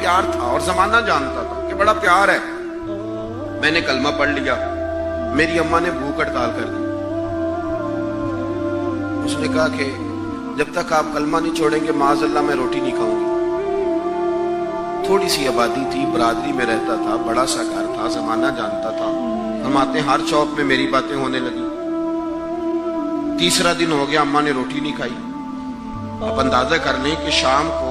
پیار تھا اور زمانہ جانتا تھا کہ بڑا پیار ہے. میں نے کلمہ پڑھ لیا, میری اماں نے بھوک ہڑتال کر دی. اس نے کہا کہ جب تک آپ کلمہ نہیں چھوڑیں گے معاذ اللہ میں روٹی نہیں کھاؤں گی. تھوڑی سی آبادی تھی, برادری میں رہتا تھا, بڑا سا گھر تھا, زمانہ جانتا تھا. فرماتے ہر چوک میں میری باتیں ہونے لگی. تیسرا دن ہو گیا, اماں نے روٹی نہیں کھائی. آپ اندازہ کر لیں کہ شام کو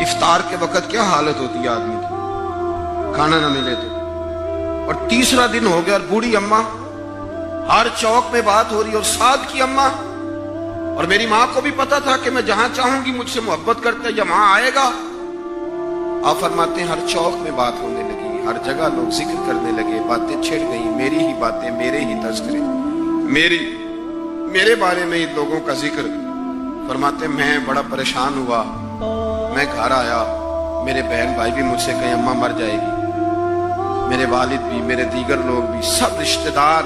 افطار کے وقت کیا حالت ہوتی ہے آدمی کی, کھانا نہ ملے تو. اور تیسرا دن ہو گیا اور بوڑھی اماں, ہر چوک میں بات ہو رہی, اور سعد کی اماں. اور میری ماں کو بھی پتا تھا کہ میں جہاں چاہوں گی مجھ سے محبت کرتا ہے یا وہاں آئے گا. آپ فرماتے ہیں ہر چوک میں بات ہونے لگی, ہر جگہ لوگ ذکر کرنے لگے, باتیں چھڑ گئیں, میری ہی باتیں, میرے ہی تذکرے, میرے بارے میں ہی لوگوں کا ذکر. فرماتے میں بڑا پریشان ہوا. میں گھر آیا, میرے بہن بھائی بھی مجھ سے کہیں اماں مر جائے گی, میرے والد بھی, میرے دیگر لوگ بھی, سب رشتہ دار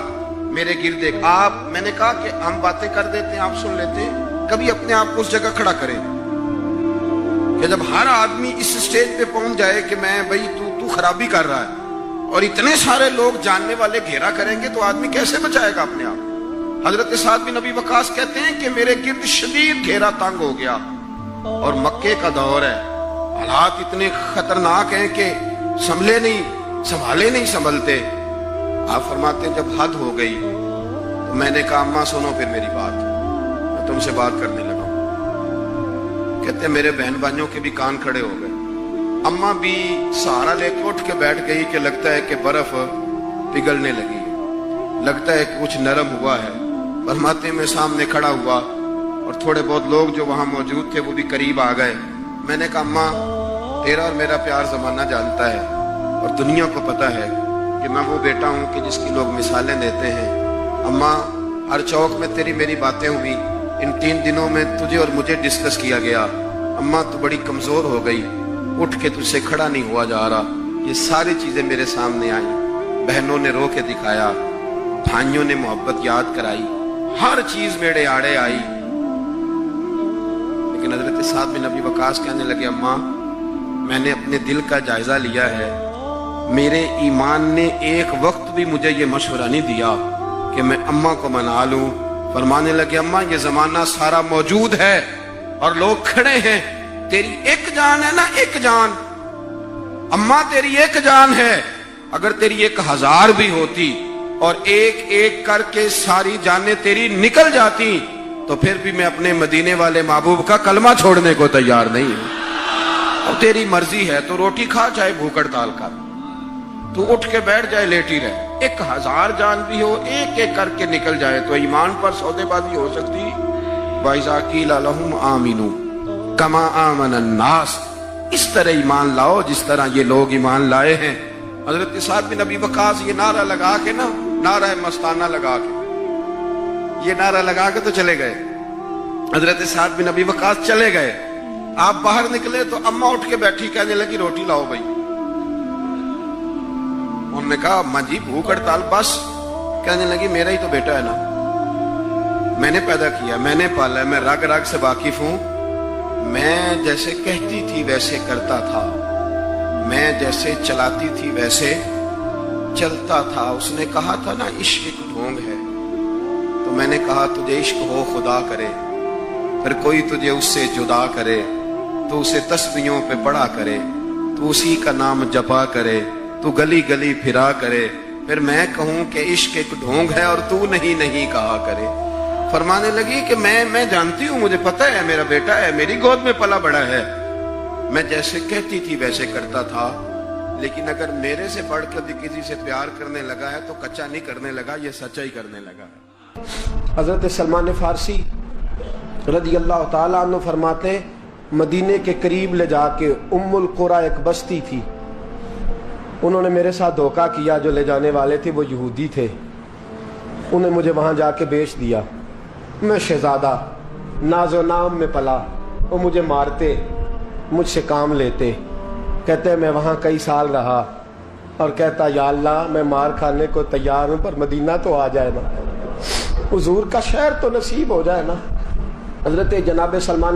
میرے گردے. میں نے کہا کہ ہم باتیں کر دیتے ہیں, آپ سن لیتے ہیں. کبھی اپنے آپ کو اس جگہ کھڑا کریں کہ جب ہر آدمی اس سٹیج پہ پہنچ جائے کہ میں بھئی تو خرابی کر رہا ہے, اور اتنے سارے لوگ جاننے والے گھیرا کریں گے تو آدمی کیسے بچائے گا اپنے آپ. حضرت سعد بن ابی وقاص کہتے ہیں کہ میرے گرد شدید گھیرا تنگ ہو گیا, اور مکے کا دور ہے, حالات اتنے خطرناک ہیں کہ سنبھالے نہیں سنبھلتے. آپ فرماتے ہیں جب حد ہو گئی تو میں نے کہا اماں سنو پھر میری بات, میں تم سے بات کرنے لگا. کہتے ہیں میرے بہن بھائیوں کے بھی کان کھڑے ہو گئے. اماں بھی سہارا لے کے اٹھ کے بیٹھ گئی کہ لگتا ہے کہ برف پگھلنے لگی ہے, لگتا ہے کہ کچھ نرم ہوا ہے. فرماتے میں سامنے کھڑا ہوا اور تھوڑے بہت لوگ جو وہاں موجود تھے وہ بھی قریب آ گئے. میں نے کہا اماں تیرا اور میرا پیار زمانہ جانتا ہے, اور دنیا کو پتا ہے کہ میں وہ بیٹا ہوں کہ جس کی لوگ مثالیں دیتے ہیں. اماں ہر چوک میں تیری میری باتیں ہوئی, ان 3 دنوں میں تجھے اور مجھے ڈسکس کیا گیا. اماں تو بڑی کمزور ہو گئی, اٹھ کے تجھ سے کھڑا نہیں ہوا جا رہا. یہ ساری چیزیں میرے سامنے آئیں, بہنوں نے رو کے دکھایا, بھائیوں نے محبت یاد کرائی, ہر چیز میرے آڑے آئی. لیکن حضرت سعد بن ابی وقاص کہنے لگے اماں میں نے اپنے دل کا جائزہ لیا ہے, میرے ایمان نے ایک وقت بھی مجھے یہ مشورہ نہیں دیا کہ میں اماں کو منا لوں. فرمانے لگے اماں یہ زمانہ سارا موجود ہے اور لوگ کھڑے ہیں, تیری ایک جان ہے نا, ایک جان. اماں تیری ایک جان ہے, اگر تیری 1000 بھی ہوتی اور ایک ایک کر کے ساری جانیں تیری نکل جاتی تو پھر بھی میں اپنے مدینے والے محبوب کا کلمہ چھوڑنے کو تیار نہیں ہوں. اب تیری مرضی ہے تو روٹی کھا, چاہے بھوک ہڑتال کر, تو اٹھ کے بیٹھ جائے, لیٹی رہے. 1000 جان بھی ہو, ایک ایک کر کے نکل جائے تو ایمان پر سودے بازی ہو سکتی. وَإِذَا قِيلَ لَهُمْ آمِنُوا كَمَا آمَنَ النَّاسُ, اس طرح ایمان لاؤ جس طرح یہ لوگ ایمان لائے ہیں. حضرت سعد بن ابی وقاص یہ نعرہ لگا کے نا, نعرہ مستانہ لگا کے, یہ نعرہ لگا کے تو چلے گئے. حضرت سعد بن ابی وقاص چلے گئے. آپ باہر نکلے تو اماں اٹھ کے بیٹھی, کہنے لگی روٹی لاؤ بھائی. انہوں نے کہا اماں جی بھوک ہڑتال بس. کہنے لگی میرا ہی تو بیٹا ہے نا, میں نے پیدا کیا, میں نے پالا ہے, میں رگ رگ سے واقف ہوں. میں جیسے کہتی تھی ویسے کرتا تھا, میں جیسے چلاتی تھی ویسے چلتا تھا. اس نے کہا تھا نا عشق ایک ڈھونگ ہے, تو میں نے کہا تجھے عشق ہو خدا کرے, پھر کوئی تجھے اس سے جدا کرے, تو اسے تسبیحوں پہ پڑھا کرے, تو اسی کا نام جپا کرے, تو گلی گلی پھرا کرے, پھر میں کہوں کہ عشق ایک ڈھونگ ہے اور تو نہیں کہا کرے. فرمانے لگی کہ میں جانتی ہوں, مجھے پتہ ہے میرا بیٹا ہے, میری گود میں پلا بڑا ہے, میں جیسے کہتی تھی ویسے کرتا تھا. لیکن اگر میرے سے بڑھ کر بھی کسی سے پیار کرنے لگا ہے تو کچا نہیں کرنے لگا, یہ سچا ہی کرنے لگا ہے. حضرت سلمان فارسی رضی اللہ تعالیٰ عنہ فرماتے ہیں مدینے کے قریب لے جا کے ام القریٰ ایک بستی تھی, انہوں نے میرے ساتھ دھوکہ کیا. جو لے جانے والے تھے وہ یہودی تھے, انہیں مجھے وہاں جا کے بیچ دیا. میں شہزادہ ناز و نام میں پلا, وہ مجھے مارتے, مجھ سے کام لیتے. کہتے میں وہاں کئی سال رہا اور کہتا یا اللہ میں مار کھانے کو تیار ہوں, پر مدینہ تو آ جائے نا, حضور کا شہر تو نصیب ہو جائے نا. حضرت جناب سلمان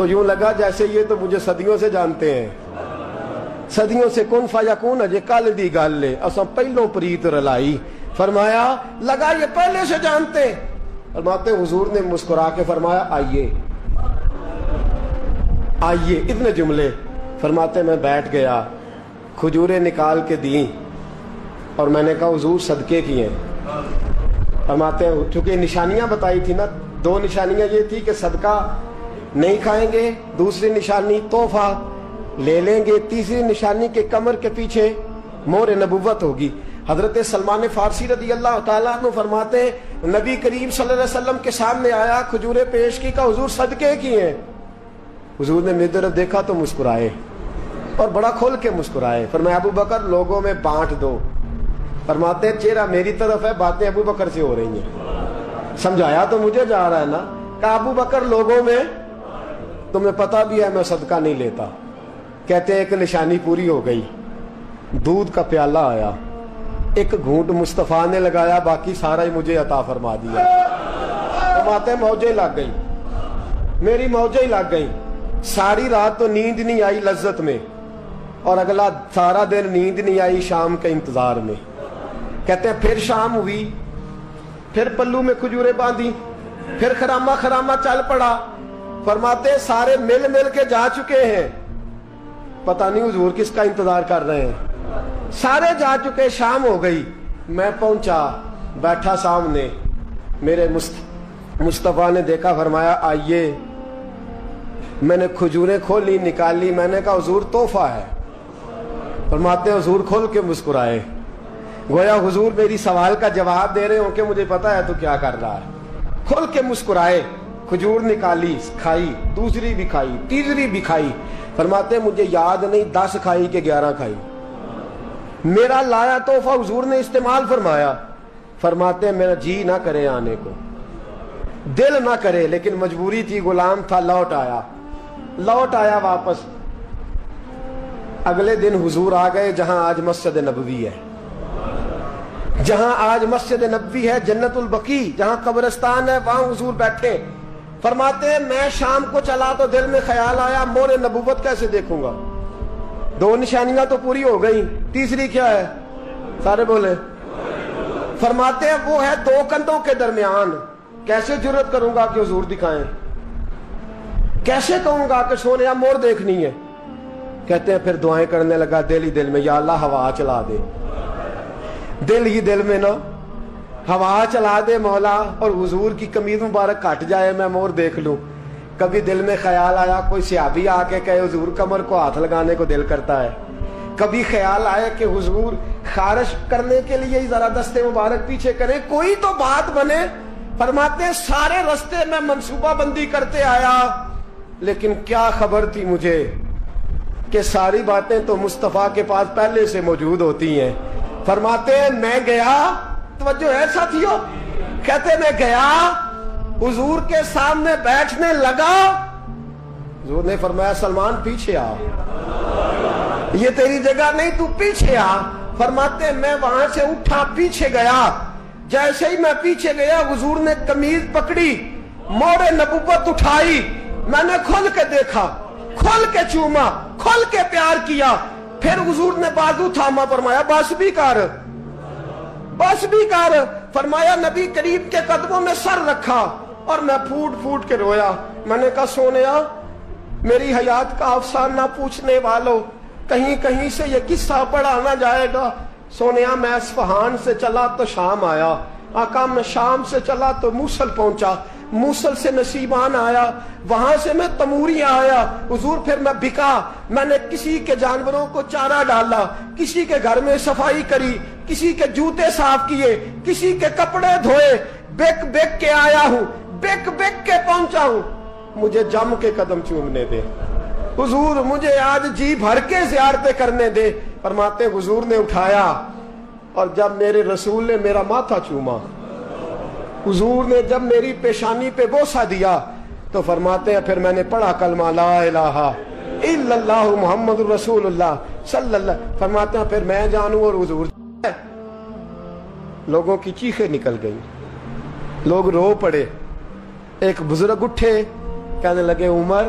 تو یوں لگا جیسے یہ تو مجھے صدیوں سے جانتے ہیں، صدیوں سے کن فیکون اجے کل دی گل لے اساں پہلوں پریت رلائی. فرمایا لگا یہ پہلے سے جانتے. فرماتے حضور نے مسکرا کے فرمایا آئیے آئیے، اتنے جملے. فرماتے میں بیٹھ گیا، کھجوریں نکال کے دیں اور میں نے کہا حضور صدقے کی ہیں. فرماتے ہیں چونکہ نشانیاں بتائی تھی نا، دو نشانیاں یہ تھی کہ صدقہ نہیں کھائیں گے، دوسری نشانی تحفہ لے لیں گے، تیسری نشانی کے کمر کے پیچھے مہر نبوت ہوگی. حضرت سلمان فارسی رضی اللہ تعالیٰ عنہ فرماتے ہیں نبی کریم صلی اللہ علیہ وسلم کے سامنے آیا، کھجوریں پیش کی، کہا حضور صدقے کی ہیں. حضور نے میری طرف دیکھا تو مسکرائے اور بڑا کھول کے مسکرائے. فرمایا ابو بکر لوگوں میں بانٹ دو. فرماتے ہیں چہرہ میری طرف ہے، باتیں ابو بکر سے ہو رہی ہیں. سمجھایا تو مجھے جا رہا ہے نا. کہا ابو بکر لوگوں میں، تمہیں پتہ بھی ہے میں صدقہ نہیں لیتا. کہتے ہیں ایک نشانی پوری ہو گئی، دودھ کا پیالہ آیا، ایک گھونٹ مصطفیٰ نے لگایا، باقی سارا ہی مجھے عطا فرما دیا. فرماتے ہیں موجیں لگ گئی، میری موجیں لگ گئی. ساری رات تو نیند نہیں آئی لذت میں، اور اگلا سارا دن نیند نہیں آئی شام کے انتظار میں. کہتے ہیں پھر شام ہوئی، پھر پلو میں کھجوریں باندھی، پھر خرامہ خرامہ چل پڑا. فرماتے سارے مل مل کے جا چکے ہیں، پتہ نہیں حضور کس کا انتظار کر رہے ہیں. سارے جا چکے، شام ہو گئی. میں پہنچا، بیٹھا سامنے، میرے مصطفیٰ نے دیکھا، فرمایا آئیے. میں نے کھجوریں کھولی، نکالی، میں نے کہا حضور تحفہ ہے. فرماتے حضور کھول کے مسکرائے، گویا حضور میری سوال کا جواب دے رہے ہوں کہ مجھے پتا ہے تو کیا کر رہا ہے. کھول کے مسکرائے، کھجور نکالی، کھائی، دوسری بھی کھائی، تیسری بھی کھائی. فرماتے مجھے یاد نہیں 10 کھائی کہ 11 کھائی. میرا لایا تحفہ حضور نے استعمال فرمایا. فرماتے میرا جی نہ کرے آنے کو، دل نہ کرے، لیکن مجبوری تھی، غلام تھا. لوٹ آیا واپس. اگلے دن حضور آ گئے جہاں آج مسجد نبوی ہے، جہاں آج مسجد نبوی ہے، جنت البقیع جہاں قبرستان ہے، وہاں حضور بیٹھے. فرماتے ہیں میں شام کو چلا تو دل میں خیال آیا مہر نبوت کیسے دیکھوں گا. 2 نشانیاں تو پوری ہو گئی، تیسری کیا ہے؟ سارے بولے. فرماتے ہیں وہ ہے 2 کندھوں کے درمیان، کیسے جرت کروں گا کہ حضور دکھائیں، کیسے کہوں گا کہ سونیا مہر دیکھنی ہے. کہتے ہیں پھر دعائیں کرنے لگا دل ہی دل میں، یا اللہ ہوا چلا دے، دل ہی دل میں نا ہوا چلا دے مولا، اور حضور کی قمیض مبارک کٹ جائے میں مہر دیکھ لوں. کبھی دل میں خیال آیا کوئی صحابی آ کے کہے حضور کمر کو ہاتھ لگانے کو دل کرتا ہے. کبھی خیال آیا کہ حضور خارش کرنے کے لیے ذرا دستے مبارک پیچھے کریں، کوئی تو بات بنے. فرماتے ہیں سارے رستے میں منصوبہ بندی کرتے آیا، لیکن کیا خبر تھی مجھے کہ ساری باتیں تو مصطفیٰ کے پاس پہلے سے موجود ہوتی ہیں. فرماتے ہیں میں گیا، توجہ ہے ساتھیو، کہتے میں گیا حضور کے سامنے بیٹھنے لگا. حضور نے فرمایا سلمان پیچھے آ، یہ تیری جگہ نہیں، تو پیچھے آ. فرماتے ہیں میں وہاں سے اٹھا، پیچھے گیا. جیسے ہی میں پیچھے گیا حضور نے قمیض پکڑی، مہر نبوت اٹھائی. میں نے کھل کے دیکھا، کھل کے چوما، کھل کے پیار کیا. پھر حضور نے بازو تھاما، فرمایا بس بھی کر، بس بھی کر. فرمایا نبی کریم کے قدموں میں سر رکھا اور میں پھوٹ پھوٹ کے رویا. میں نے کہا سونیا میری حیات کا افسانہ پوچھنے والوں، کہیں کہیں سے یہ قصہ پڑھانا جائے گا. سونیا میں اصفہان سے چلا تو شام آیا، آقا میں شام سے چلا تو موصل پہنچا، موصل سے نصیبان آیا، وہاں سے میں تموریہ آیا. حضور پھر میں بکا، میں نے کسی کے جانوروں کو چارہ ڈالا، کسی کے گھر میں صفائی کری، کسی کے جوتے صاف کیے، کسی کے کپڑے دھوئے. بک بک کے آیا ہوں، بک بک کے پہنچا ہوں. مجھے جم کے قدم چومنے دے حضور، مجھے آج جی بھر کے زیارتیں کرنے دے. فرماتے حضور نے اٹھایا اور جب میرے رسول نے میرا ماتھا چوما، حضور نے جب میری پیشانی پہ بوسہ دیا، تو فرماتے ہیں پھر میں نے پڑھا کلمہ لا الہ الا اللہ محمد رسول اللہ صلی اللہ. فرماتے ہیں پھر میں جانوں اور حضور. لوگوں کی چیخیں نکل گئی، لوگ رو پڑے. ایک بزرگ اٹھے، کہنے لگے عمر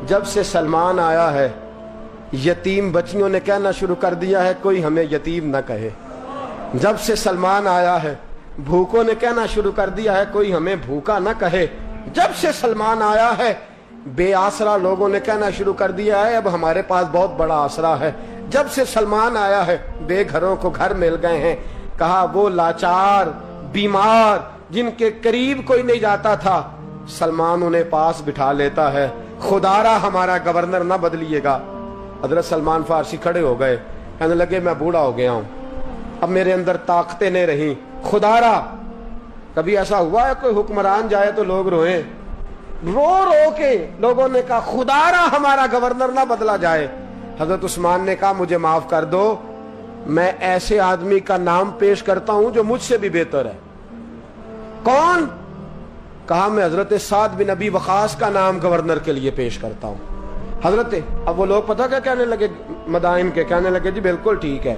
جب سے سلمان آیا ہے یتیم بچیوں نے کہنا شروع کر دیا ہے کوئی ہمیں یتیم نہ کہے. جب سے سلمان آیا ہے بھوکوں نے کہنا شروع کر دیا ہے کوئی ہمیں بھوکا نہ کہے. جب سے سلمان آیا ہے بے آسرا لوگوں نے کہنا شروع کر دیا ہے اب ہمارے پاس بہت بڑا آسرا ہے. جب سے سلمان آیا ہے بے گھروں کو گھر مل گئے ہیں. کہا وہ لاچار بیمار جن کے قریب کوئی نہیں جاتا تھا سلمان انہیں پاس بٹھا لیتا ہے. خدا را ہمارا گورنر نہ بدلیے گا. حضرت سلمان فارسی کھڑے ہو گئے, کہنے لگے میں بوڑھا ہو گیا ہوں, اب میرے اندر طاقتیں نہیں رہی. خدا را کبھی ایسا ہوا ہے کوئی حکمران جائے تو لوگ روئیں؟ رو رو کے لوگوں نے کہا خدا را ہمارا گورنر نہ بدلا جائے. حضرت عثمان نے کہا مجھے معاف کر دو, میں ایسے آدمی کا نام پیش کرتا ہوں جو مجھ سے بھی بہتر ہے. کون؟ کہا میں حضرت سعد بن ابی وقاص کا نام گورنر کے لیے پیش کرتا ہوں. حضرت اب وہ لوگ پتہ کیا کہنے لگے مدائن کے, کہنے لگے جی بالکل ٹھیک ہے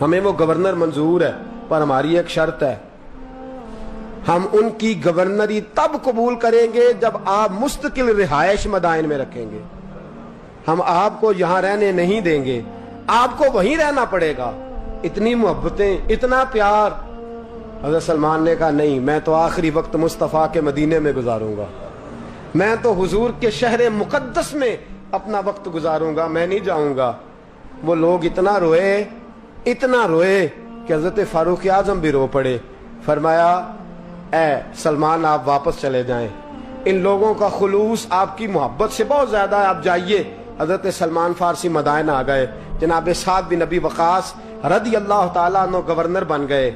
ہمیں وہ گورنر منظور ہے پر ہماری ایک شرط ہے, ہم ان کی گورنری تب قبول کریں گے جب آپ مستقل رہائش مدائن میں رکھیں گے. ہم آپ کو یہاں رہنے نہیں دیں گے, آپ کو وہیں رہنا پڑے گا. اتنی محبتیں اتنا پیار. حضرت سلمان نے کہا نہیں, میں تو آخری وقت مصطفیٰ کے مدینے میں گزاروں گا, میں تو حضور کے شہر مقدس میں اپنا وقت گزاروں گا, میں نہیں جاؤں گا. وہ لوگ اتنا روئے کہ حضرت فاروق اعظم بھی رو پڑے. فرمایا اے سلمان آپ واپس چلے جائیں, ان لوگوں کا خلوص آپ کی محبت سے بہت زیادہ ہے, آپ جائیے. حضرت سلمان فارسی مدائن آ گئے. جناب سعد بن ابی وقاص رضی اللہ تعالیٰ عنہ گورنر بن گئے.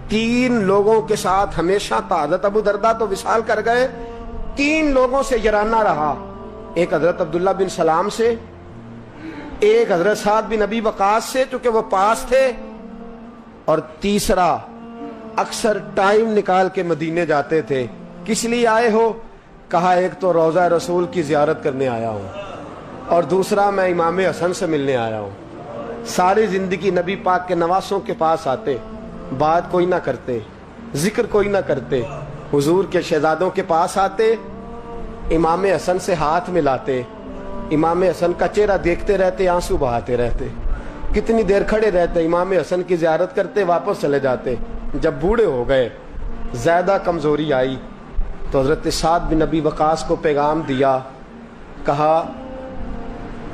3 لوگوں کے ساتھ ہمیشہ تھا. حضرت ابو درداء تو وصال کر گئے, 3 لوگوں سے یارانہ رہا. ایک حضرت عبداللہ بن سلام سے, ایک حضرت سعد بن ابی وقاص سے چونکہ وہ پاس تھے, اور تیسرا اکثر ٹائم نکال کے مدینے جاتے تھے. کس لیے آئے ہو؟ کہا ایک تو روضہ رسول کی زیارت کرنے آیا ہوں, اور دوسرا میں امام حسن سے ملنے آیا ہوں. ساری زندگی نبی پاک کے نواسوں کے پاس آتے, بات کوئی نہ کرتے, ذکر کوئی نہ کرتے. حضور کے شہزادوں کے پاس آتے, امام حسن سے ہاتھ ملاتے, امام حسن کا چہرہ دیکھتے رہتے, آنسو بہاتے رہتے. کتنی دیر کھڑے رہتے, امام حسن کی زیارت کرتے, واپس چلے جاتے. جب بوڑھے ہو گئے, زیادہ کمزوری آئی, تو حضرت سعد بن ابی وقاص کو پیغام دیا. کہا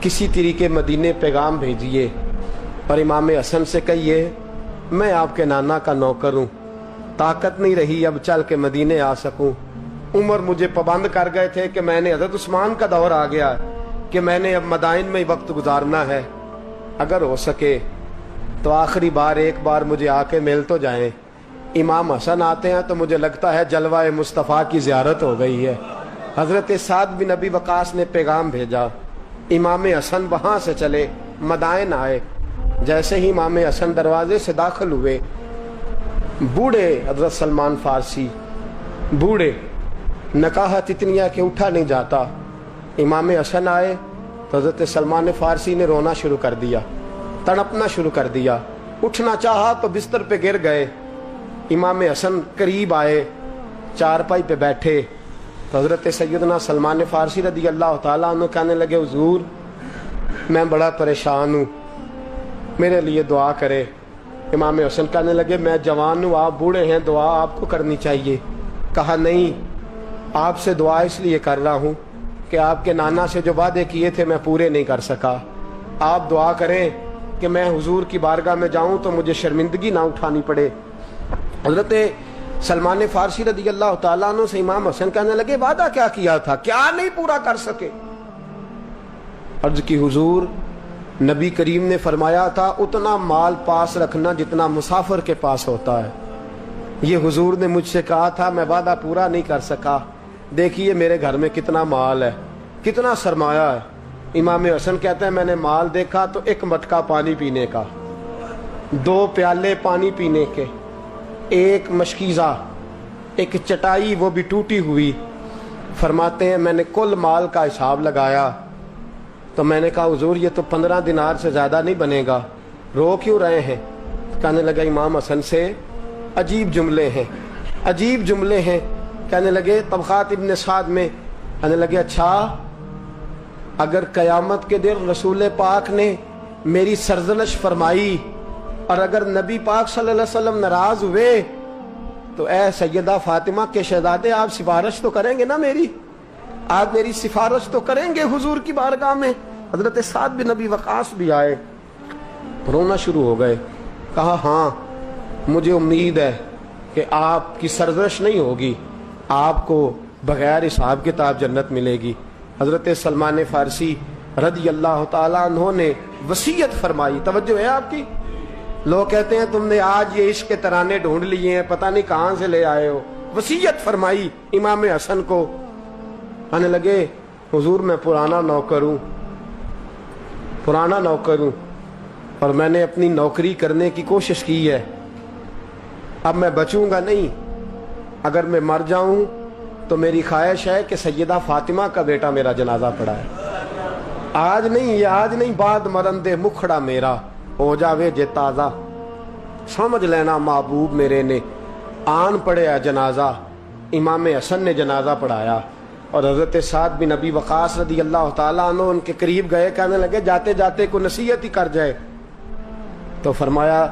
کسی طریقے مدینے پیغام بھیجیے اور امام حسن سے کہیے میں آپ کے نانا کا نوکر ہوں, طاقت نہیں رہی اب چل کے مدینے آ سکوں. عمر مجھے پابند کر گئے تھے کہ میں نے, حضرت عثمان کا دور آ گیا کہ میں نے اب مدائن میں وقت گزارنا ہے, اگر ہو سکے تو آخری بار ایک بار مجھے آ کے مل تو جائیں. امام حسن آتے ہیں تو مجھے لگتا ہے جلوہ مصطفیٰ کی زیارت ہو گئی ہے. حضرت سعد بن ابی وقاص نے پیغام بھیجا, امام حسن وہاں سے چلے مدائن آئے. جیسے ہی امام حسن دروازے سے داخل ہوئے, بوڑھے حضرت سلمان فارسی, بوڑھے, نکاحت اتنی ہے کہ اٹھا نہیں جاتا. امام حسن آئے تو حضرت سلمان فارسی نے رونا شروع کر دیا, تڑپنا شروع کر دیا. اٹھنا چاہا تو بستر پہ گر گئے. امام حسن قریب آئے, چارپائی پہ بیٹھے تو حضرت سیدنا سلمان فارسی رضی اللہ تعالیٰ عنہ کہنے لگے حضور میں بڑا پریشان ہوں, میرے لیے دعا کرے. امام حسن کہنے لگے میں جوان ہوں, آپ بوڑھے ہیں, دعا آپ کو کرنی چاہیے. کہا نہیں, آپ سے دعا اس لیے کر رہا ہوں کہ آپ کے نانا سے جو وعدے کیے تھے میں پورے نہیں کر سکا. آپ دعا کریں کہ میں حضور کی بارگاہ میں جاؤں تو مجھے شرمندگی نہ اٹھانی پڑے. حضرت سلمان فارسی رضی اللہ تعالیٰ عنہ سے امام حسن کہنے لگے وعدہ کیا کیا تھا, کیا نہیں پورا کر سکے؟ عرض کی حضور نبی کریم نے فرمایا تھا اتنا مال پاس رکھنا جتنا مسافر کے پاس ہوتا ہے. یہ حضور نے مجھ سے کہا تھا, میں وعدہ پورا نہیں کر سکا. دیکھیے میرے گھر میں کتنا مال ہے, کتنا سرمایہ ہے. امام حسن کہتے ہیں میں نے مال دیکھا تو 1 مٹکا پانی پینے کا, 2 پیالے پانی پینے کے, 1 مشکیزہ, 1 چٹائی وہ بھی ٹوٹی ہوئی. فرماتے ہیں میں نے کل مال کا حساب لگایا تو میں نے کہا حضور یہ تو 15 دینار سے زیادہ نہیں بنے گا, رو کیوں رہے ہیں؟ کہنے لگا امام حسن سے عجیب جملے ہیں, عجیب جملے ہیں. کہنے لگے طبقات ابن سعد میں, کہنے لگے اچھا اگر قیامت کے دن رسول پاک نے میری سرزنش فرمائی اور اگر نبی پاک صلی اللہ علیہ وسلم ناراض ہوئے تو اے سیدہ فاطمہ کے شہزادے آپ سفارش تو کریں گے نا میری؟ آپ میری سفارش تو کریں گے حضور کی بارگاہ میں؟ حضرت سعد بن نبی وقاص بھی آئے، رونا شروع ہو گئے، کہا ہاں مجھے امید ہے کہ آپ کی سرزنش نہیں ہوگی، آپ کو بغیر حساب کتاب جنت ملے گی۔ حضرت سلمان فارسی رضی اللہ تعالیٰ عنہ نے وصیت فرمائی، توجہ ہے آپ کی؟ لوگ کہتے ہیں تم نے آج یہ عشق کے ترانے ڈھونڈ لیے ہیں، پتہ نہیں کہاں سے لے آئے ہو۔ وصیت فرمائی امام حسن کو، آنے لگے حضور میں پرانا نوکر ہوں، پرانا نوکر ہوں، اور میں نے اپنی نوکری کرنے کی کوشش کی ہے، اب میں بچوں گا نہیں، اگر میں مر جاؤں تو میری خواہش ہے کہ سیدہ فاطمہ کا بیٹا میرا جنازہ پڑھا ہے، آج نہیں، یہ آج نہیں، بعد مرن دے مکھڑا میرا ہو جاوے جے تازہ، سمجھ لینا محبوب میرے نے آن پڑھیا جنازہ۔ امام حسن نے جنازہ پڑھایا اور حضرت سعد بن نبی وقاص رضی اللہ تعالیٰ عنہ ان کے قریب گئے، کہنے لگے جاتے جاتے کو نصیحت ہی کر جائے، تو فرمایا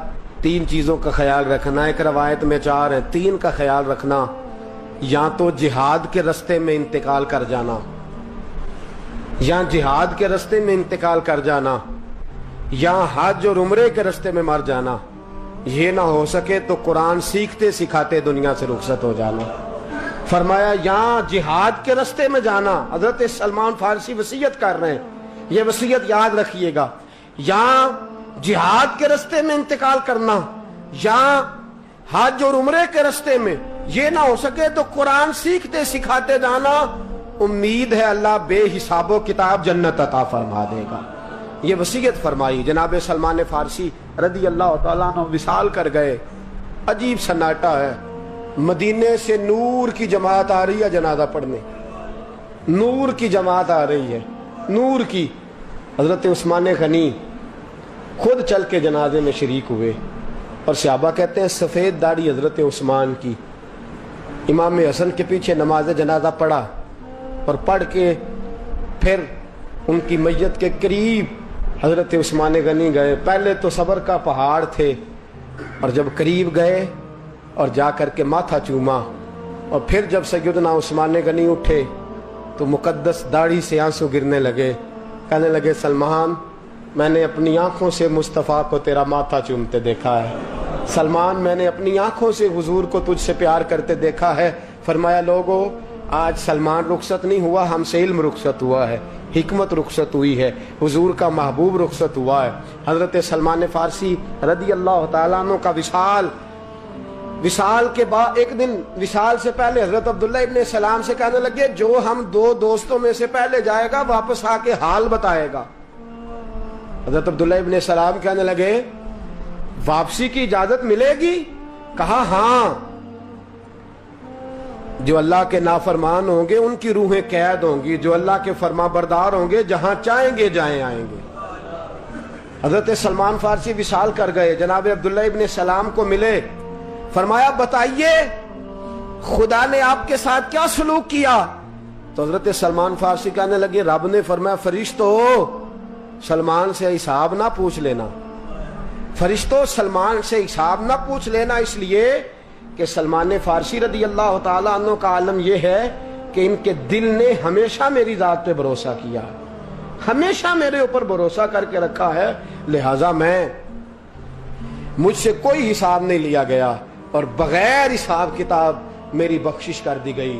3 چیزوں کا خیال رکھنا، ایک روایت میں 4 ہیں، 3 کا خیال رکھنا، یا تو جہاد کے رستے میں انتقال کر جانا، یا جہاد کے رستے میں انتقال کر جانا، یا حج اور عمرے کے رستے میں مر جانا، یہ نہ ہو سکے تو قرآن سیکھتے سکھاتے دنیا سے رخصت ہو جانا۔ فرمایا یا جہاد کے رستے میں جانا، حضرت سلمان فارسی وصیت کر رہے ہیں، یہ وصیت یاد رکھیے گا، یا جہاد کے رستے میں انتقال کرنا، یا حج اور عمرے کے رستے میں، یہ نہ ہو سکے تو قرآن سیکھتے سکھاتے جانا، امید ہے اللہ بے حساب و کتاب جنت عطا فرما دے گا۔ یہ وصیت فرمائی۔ جناب سلمان فارسی رضی اللہ تعالیٰ عنہ وصال کر گئے، عجیب سناٹا ہے، مدینے سے نور کی جماعت آ رہی ہے جنازہ پڑھنے، نور کی جماعت آ رہی ہے، نور کی۔ حضرت عثمان غنی خود چل کے جنازے میں شریک ہوئے، اور صحابہ کہتے ہیں سفید داڑھی حضرت عثمان کی۔ امام حسن کے پیچھے نماز جنازہ پڑھا، اور پڑھ کے پھر ان کی میت کے قریب حضرت عثمان غنی گئے۔ پہلے تو صبر کا پہاڑ تھے، اور جب قریب گئے اور جا کر کے ماتھا چوما، اور پھر جب سیدنا عثمان غنی اٹھے تو مقدس داڑھی سے آنسو گرنے لگے، کہنے لگے سلمان میں نے اپنی آنکھوں سے مصطفیٰ کو تیرا ماتھا چومتے دیکھا ہے، سلمان میں نے اپنی آنکھوں سے حضور کو تجھ سے پیار کرتے دیکھا ہے۔ فرمایا لوگو آج سلمان رخصت نہیں ہوا، ہم سے علم رخصت ہوا ہے، حکمت رخصت ہوئی ہے، حضور کا محبوب رخصت ہوا ہے۔ حضرت سلمان فارسی رضی اللہ تعالیٰ عنہ کا وصال کے بعد ایک دن وصال سے پہلے حضرت عبداللہ ابن سلام سے کہنے لگے جو ہم 2 دوستوں میں سے پہلے جائے گا واپس آ کے حال بتائے گا۔ حضرت عبداللہ ابن سلام کہنے لگے واپسی کی اجازت ملے گی؟ کہا ہاں، جو اللہ کے نافرمان ہوں گے ان کی روحیں قید ہوں گی، جو اللہ کے فرما بردار ہوں گے جہاں چاہیں گے جائیں آئیں گے۔ حضرت سلمان فارسی وصال کر گئے، جناب عبداللہ ابن سلام کو ملے، فرمایا بتائیے خدا نے آپ کے ساتھ کیا سلوک کیا؟ تو حضرت سلمان فارسی کہنے لگے رب نے فرمایا فرشتو سلمان سے حساب نہ پوچھ لینا، فرشتوں سلمان سے حساب نہ پوچھ لینا، اس لیے کہ سلمان فارسی رضی اللہ تعالیٰ عنہ کا عالم یہ ہے کہ ان کے دل نے ہمیشہ میری ذات پہ بھروسہ کیا، ہمیشہ میرے اوپر بھروسہ کر کے رکھا ہے، لہٰذا مجھ سے کوئی حساب نہیں لیا گیا اور بغیر حساب کتاب میری بخشش کر دی گئی۔